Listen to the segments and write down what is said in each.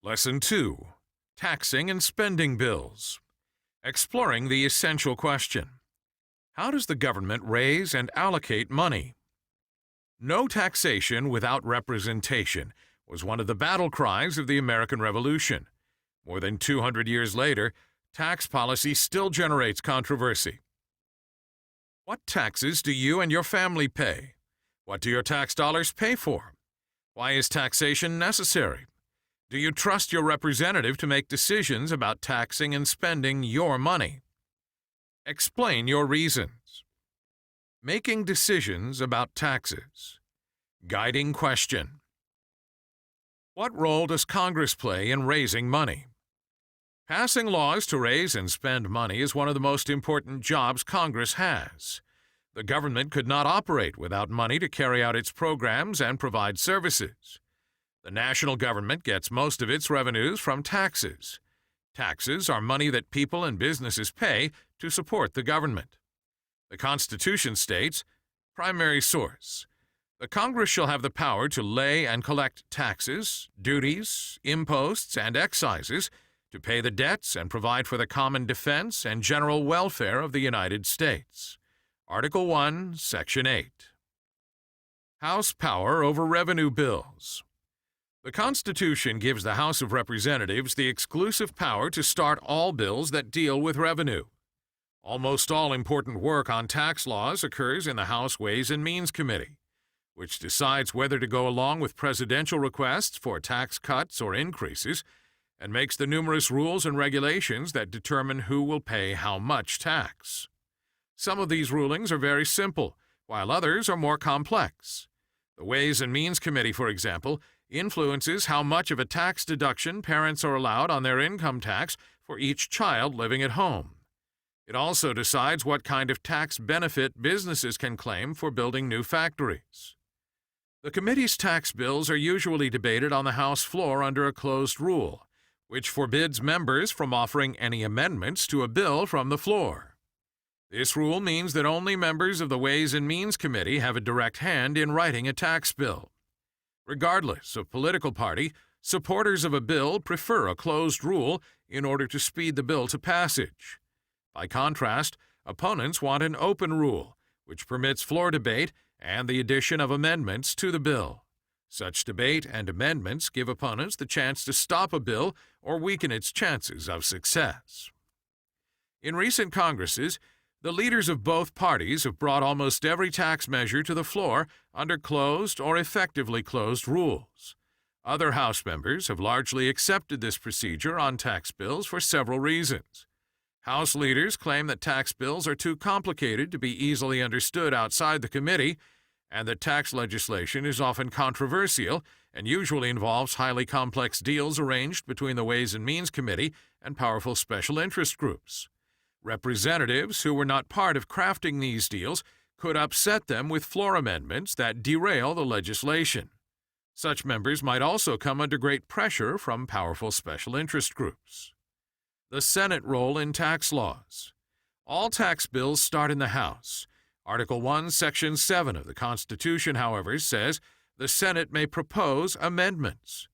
Lesson 2. Taxing and Spending Bills. Exploring the essential question. How does the government raise and allocate money? No taxation without representation was one of the battle cries of the American Revolution. More than 200 years later, tax policy still generates controversy. What taxes do you and your family pay? What do your tax dollars pay for? Why is taxation necessary? Do you trust your representative to make decisions about taxing and spending your money? Explain your reasons. Making decisions about taxes. Guiding question. What role does Congress play in raising money? Passing laws to raise and spend money is one of the most important jobs Congress has. The government could not operate without money to carry out its programs and provide services. The national government gets most of its revenues from taxes. Taxes are money that people and businesses pay to support the government. The Constitution states, primary source. The Congress shall have the power to lay and collect taxes, duties, imposts, and excises, to pay the debts and provide for the common defense and general welfare of the United States. Article 1, Section 8. House power over revenue bills. The Constitution gives the House of Representatives the exclusive power to start all bills that deal with revenue. Almost all important work on tax laws occurs in the House Ways and Means Committee, which decides whether to go along with presidential requests for tax cuts or increases, and makes the numerous rules and regulations that determine who will pay how much tax. Some of these rulings are very simple, while others are more complex. The Ways and Means Committee, for example, influences how much of a tax deduction parents are allowed on their income tax for each child living at home. It also decides what kind of tax benefit businesses can claim for building new factories. The committee's tax bills are usually debated on the House floor under a closed rule, which forbids members from offering any amendments to a bill from the floor. This rule means that only members of the Ways and Means Committee have a direct hand in writing a tax bill. Regardless of political party, supporters of a bill prefer a closed rule in order to speed the bill to passage. By contrast, opponents want an open rule, which permits floor debate and the addition of amendments to the bill. Such debate and amendments give opponents the chance to stop a bill or weaken its chances of success. In recent Congresses, the leaders of both parties have brought almost every tax measure to the floor under closed or effectively closed rules. Other House members have largely accepted this procedure on tax bills for several reasons. House leaders claim that tax bills are too complicated to be easily understood outside the committee, and that tax legislation is often controversial and usually involves highly complex deals arranged between the Ways and Means Committee and powerful special interest groups. Representatives who were not part of crafting these deals could upset them with floor amendments that derail the legislation. Such members might also come under great pressure from powerful special interest groups. The Senate role in tax laws. All tax bills start in the House. Article 1, Section 7 of the Constitution, however, says the Senate may propose amendments.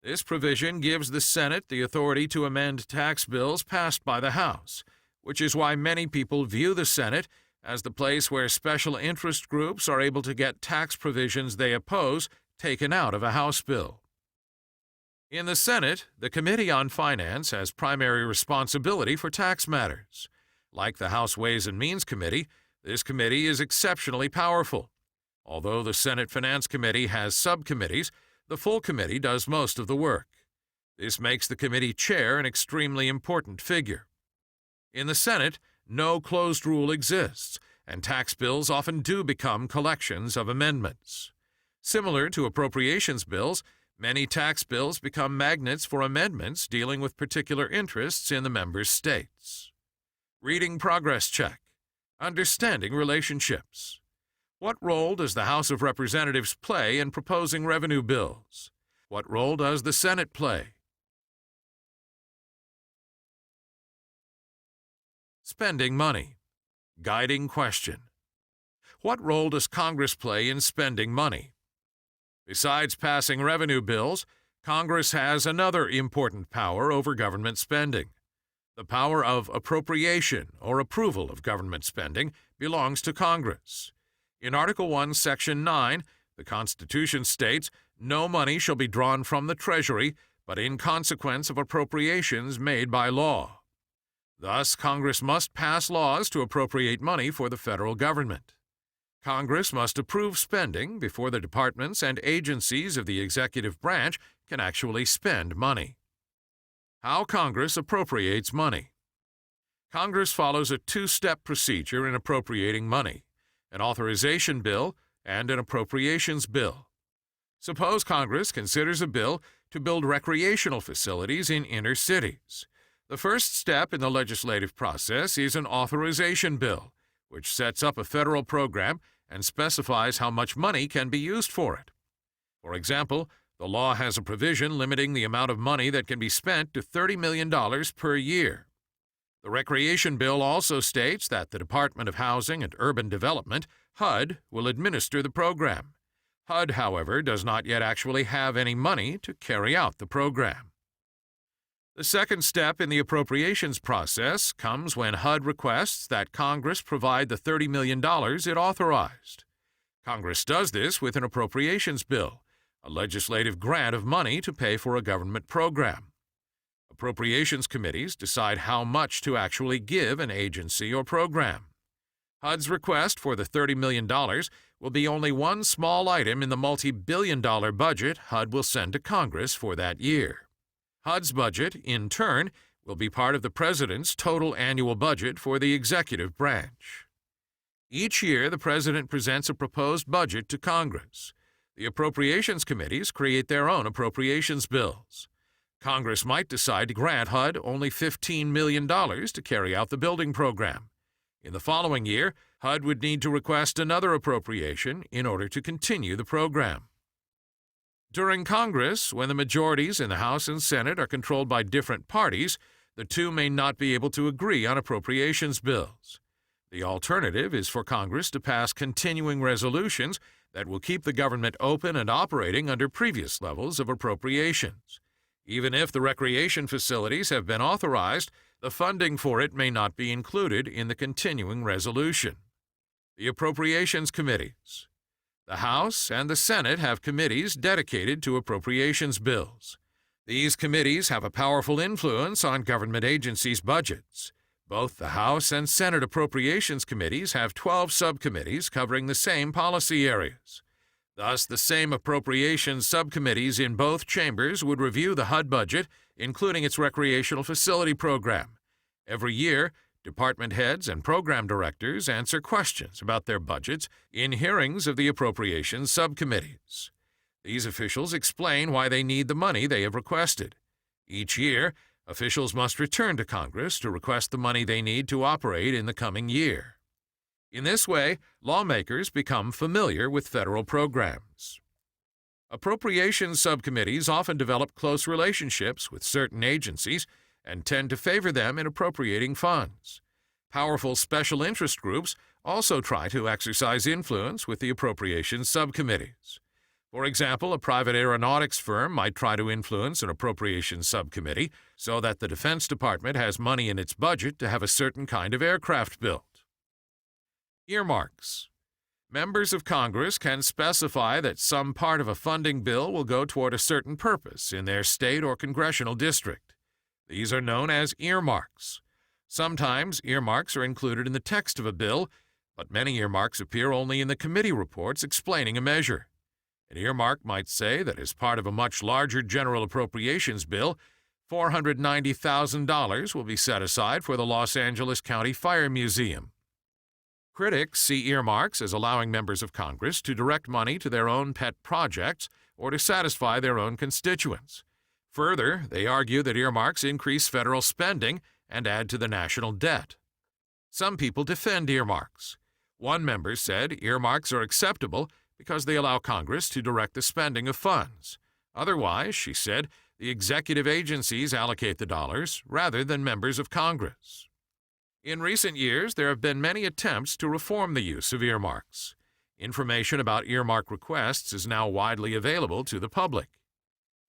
This provision gives the Senate the authority to amend tax bills passed by the House, which is why many people view the Senate as the place where special interest groups are able to get tax provisions they oppose taken out of a House bill. In the Senate, the Committee on Finance has primary responsibility for tax matters. Like the House Ways and Means Committee, this committee is exceptionally powerful. Although the Senate Finance Committee has subcommittees, the full committee does most of the work. This makes the committee chair an extremely important figure. In the Senate, no closed rule exists, and tax bills often do become collections of amendments. Similar to appropriations bills, many tax bills become magnets for amendments dealing with particular interests in the member states. Reading progress check. Understanding relationships. What role does the House of Representatives play in proposing revenue bills? What role does the Senate play? Spending money. Guiding question. What role does Congress play in spending money? Besides passing revenue bills, Congress has another important power over government spending. The power of appropriation or approval of government spending belongs to Congress. In Article 1, Section 9, the Constitution states, "No money shall be drawn from the Treasury, but in consequence of appropriations made by law." Thus, Congress must pass laws to appropriate money for the federal government. Congress must approve spending before the departments and agencies of the executive branch can actually spend money. How Congress appropriates money. Congress follows a two-step procedure in appropriating money: an authorization bill and an appropriations bill. Suppose Congress considers a bill to build recreational facilities in inner cities. The first step in the legislative process is an authorization bill, which sets up a federal program and specifies how much money can be used for it. For example, the law has a provision limiting the amount of money that can be spent to $30 million per year. The recreation bill also states that the Department of Housing and Urban Development, HUD, will administer the program. HUD, however, does not yet actually have any money to carry out the program. The second step in the appropriations process comes when HUD requests that Congress provide the $30 million it authorized. Congress does this with an appropriations bill, a legislative grant of money to pay for a government program. Appropriations committees decide how much to actually give an agency or program. HUD's request for the $30 million will be only one small item in the multi-billion-dollar budget HUD will send to Congress for that year. HUD's budget, in turn, will be part of the President's total annual budget for the executive branch. Each year, the President presents a proposed budget to Congress. The Appropriations Committees create their own appropriations bills. Congress might decide to grant HUD only $15 million to carry out the building program. In the following year, HUD would need to request another appropriation in order to continue the program. During Congress, when the majorities in the House and Senate are controlled by different parties, the two may not be able to agree on appropriations bills. The alternative is for Congress to pass continuing resolutions that will keep the government open and operating under previous levels of appropriations. Even if the recreation facilities have been authorized, the funding for it may not be included in the continuing resolution. The Appropriations Committees. The House and the Senate have committees dedicated to appropriations bills. These committees have a powerful influence on government agencies' budgets. Both the House and Senate Appropriations Committees have 12 subcommittees covering the same policy areas. Thus, the same appropriations subcommittees in both chambers would review the HUD budget, including its recreational facility program. Every year, department heads and program directors answer questions about their budgets in hearings of the appropriations subcommittees. These officials explain why they need the money they have requested. Each year, officials must return to Congress to request the money they need to operate in the coming year. In this way, lawmakers become familiar with federal programs. Appropriations subcommittees often develop close relationships with certain agencies and tend to favor them in appropriating funds. Powerful special interest groups also try to exercise influence with the appropriations subcommittees. For example, a private aeronautics firm might try to influence an appropriations subcommittee so that the Defense Department has money in its budget to have a certain kind of aircraft built. Earmarks. Members of Congress can specify that some part of a funding bill will go toward a certain purpose in their state or congressional district. These are known as earmarks. Sometimes earmarks are included in the text of a bill, but many earmarks appear only in the committee reports explaining a measure. An earmark might say that as part of a much larger general appropriations bill, $490,000 will be set aside for the Los Angeles County Fire Museum. Critics see earmarks as allowing members of Congress to direct money to their own pet projects or to satisfy their own constituents. Further, they argue that earmarks increase federal spending and add to the national debt. Some people defend earmarks. One member said earmarks are acceptable because they allow Congress to direct the spending of funds. Otherwise, she said, the executive agencies allocate the dollars rather than members of Congress. In recent years, there have been many attempts to reform the use of earmarks. Information about earmark requests is now widely available to the public.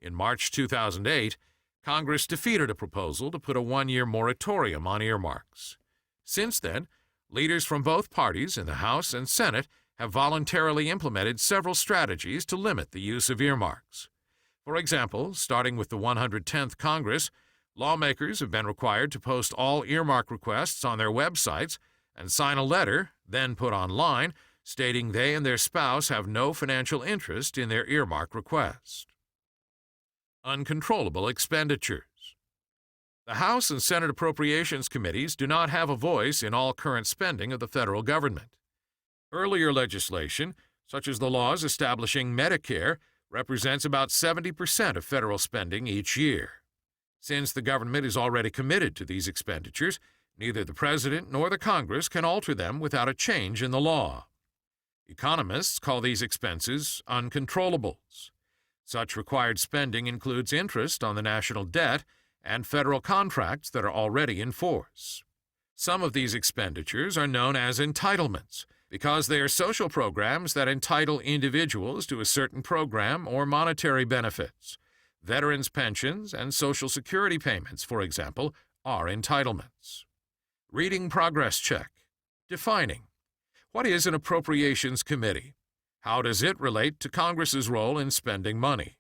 In March 2008, Congress defeated a proposal to put a one-year moratorium on earmarks. Since then, leaders from both parties in the House and Senate have voluntarily implemented several strategies to limit the use of earmarks. For example, starting with the 110th Congress, lawmakers have been required to post all earmark requests on their websites and sign a letter, then put online, stating they and their spouse have no financial interest in their earmark request. Uncontrollable expenditures. The House and Senate Appropriations Committees do not have a voice in all current spending of the federal government. Earlier legislation, such as the laws establishing Medicare, represents about 70% of federal spending each year. Since the government is already committed to these expenditures, neither the President nor the Congress can alter them without a change in the law. Economists call these expenses uncontrollables. Such required spending includes interest on the national debt and federal contracts that are already in force. Some of these expenditures are known as entitlements because they are social programs that entitle individuals to a certain program or monetary benefits. Veterans' pensions and Social Security payments, for example, are entitlements. Reading progress check. Defining. What is an Appropriations Committee? How does it relate to Congress's role in spending money?